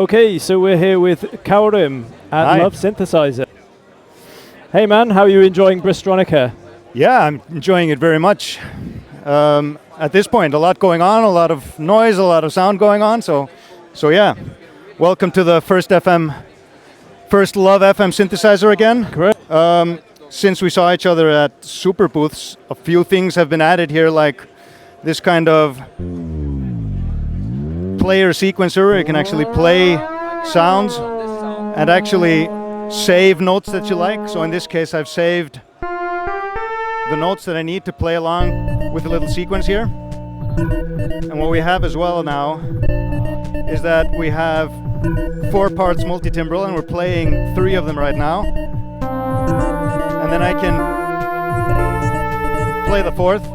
Okay, so we're here with Kari at Hi. Love Synthesizer. Hey man, how are you enjoying Bristronica? Yeah, I'm enjoying it very much. At this point, a lot going on, a lot of noise, a lot of sound going on. So yeah, welcome to the first Love FM Synthesizer again. Correct. Since we saw each other at Superbooths, a few things have been added here, like this kind of player sequencer where you can actually play sounds and actually save notes that you like. So in this case, I've saved the notes that I need to play along with a little sequence here. And what we have as well now is that we have 4 parts multi-timbral, and we're playing 3 of them right now. And then I can play the 4th,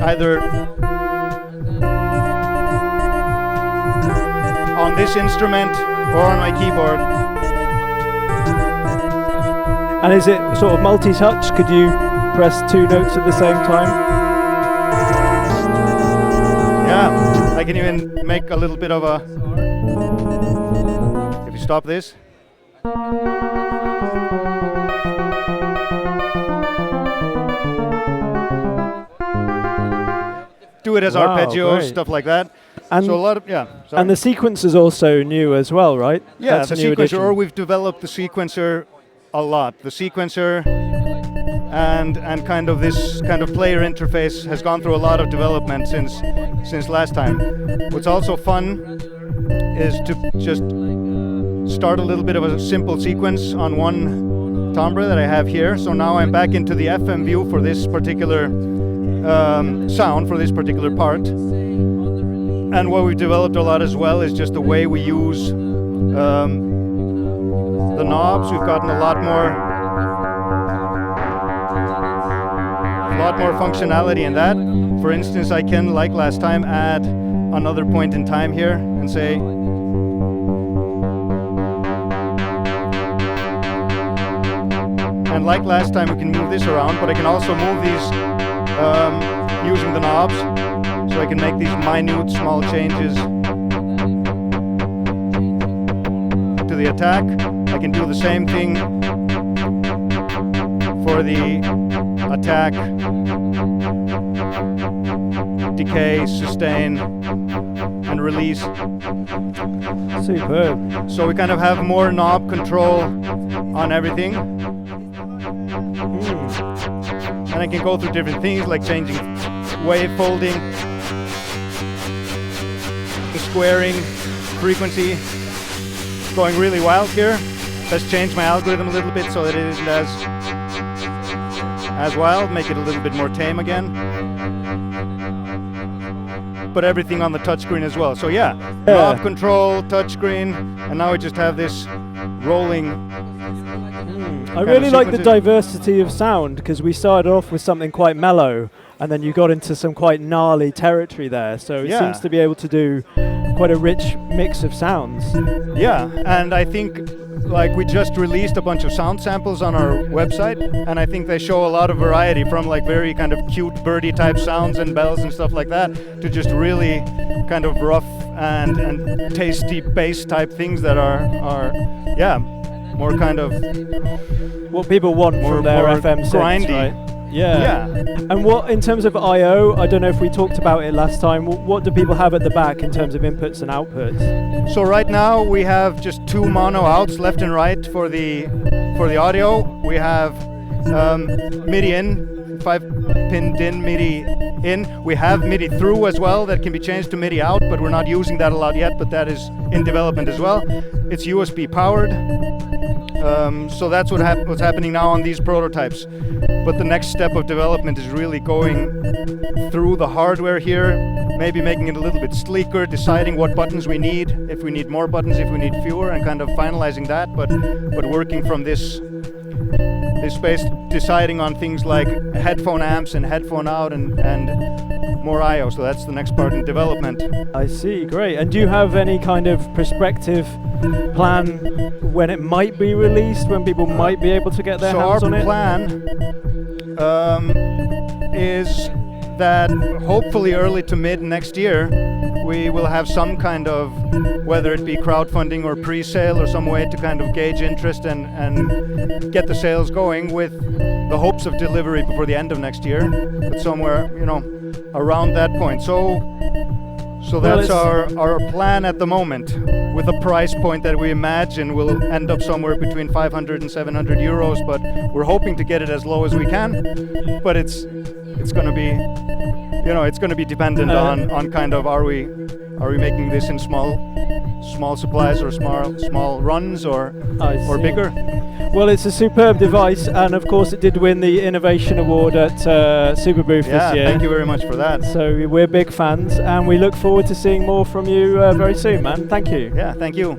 either on this instrument or on my keyboard. And is it sort of multi-touch? Could you press 2 notes at the same time? Yeah, I can even make a little bit of a... If you stop this. Do it as arpeggios, great. stuff like that. And so a lot of, yeah. Sorry. And the sequence is also new as well, right? Yeah, That's the a new sequencer, addition. or we've developed the sequencer a lot. The sequencer and kind of this kind of player interface has gone through a lot of development since last time. What's also fun is to just start a little bit of a simple sequence on one timbre that I have here. So now I'm back into the FM view for this particular sound, for this particular part. And what we've developed a lot as well is just the way we use the knobs. We've gotten a lot more functionality in that. For instance, I can, like last time, add another point in time here and say, and like last time, we can move this around, but I can also move these using the knobs. So I can make these minute, small changes to the attack. I can do the same thing for the attack, decay, sustain, and release. Superb. So we kind of have more knob control on everything. And I can go through different things like changing wave folding, the squaring, frequency. Going really wild here. Let's change my algorithm a little bit so that it isn't as wild, make it a little bit more tame again. But everything on the touchscreen as well. So yeah, knob control, touchscreen, and now we just have this rolling. I really like the diversity of sound, because we started off with something quite mellow and then you got into some quite gnarly territory there. So it seems to be able to do quite a rich mix of sounds. Yeah, and I think like we just released a bunch of sound samples on our website, and I think they show a lot of variety from like very kind of cute birdie type sounds and bells and stuff like that to just really kind of rough and tasty bass type things that are more kind of what people want from their FM sets, grindy. right? Yeah. And what, in terms of I/O, I don't know if we talked about it last time, what do people have at the back in terms of inputs and outputs? So right now we have just 2 mono outs, left and right, for the audio. We have MIDI in, 5-pin DIN MIDI in. We have MIDI through as well that can be changed to MIDI out, but we're not using that a lot yet, but that is in development as well. It's USB powered. So that's what's happening now on these prototypes. But the next step of development is really going through the hardware here, maybe making it a little bit sleeker, deciding what buttons we need, if we need more buttons, if we need fewer, and kind of finalizing that, but working from this space, deciding on things like headphone amps and headphone out and more I/O. So that's the next part in development. I see, great. And do you have any kind of perspective plan when it might be released, when people might be able to get their hands on it? So our plan is that hopefully early to mid next year we will have some kind of, whether it be crowdfunding or pre-sale or some way to kind of gauge interest and get the sales going, with the hopes of delivery before the end of next year, but somewhere, you know, around that point. So that's our plan at the moment, with a price point that we imagine will end up somewhere between 500 and 700 euros, but we're hoping to get it as low as we can. But it's going to be, you know, it's going to be dependent on kind of, are we making this in small supplies or small runs or bigger? Well, it's a superb device, and of course it did win the Innovation Award at Superbooth this year. Thank you very much for that. So we're big fans, and we look forward to seeing more from you very soon, man. Thank you. Yeah, thank you.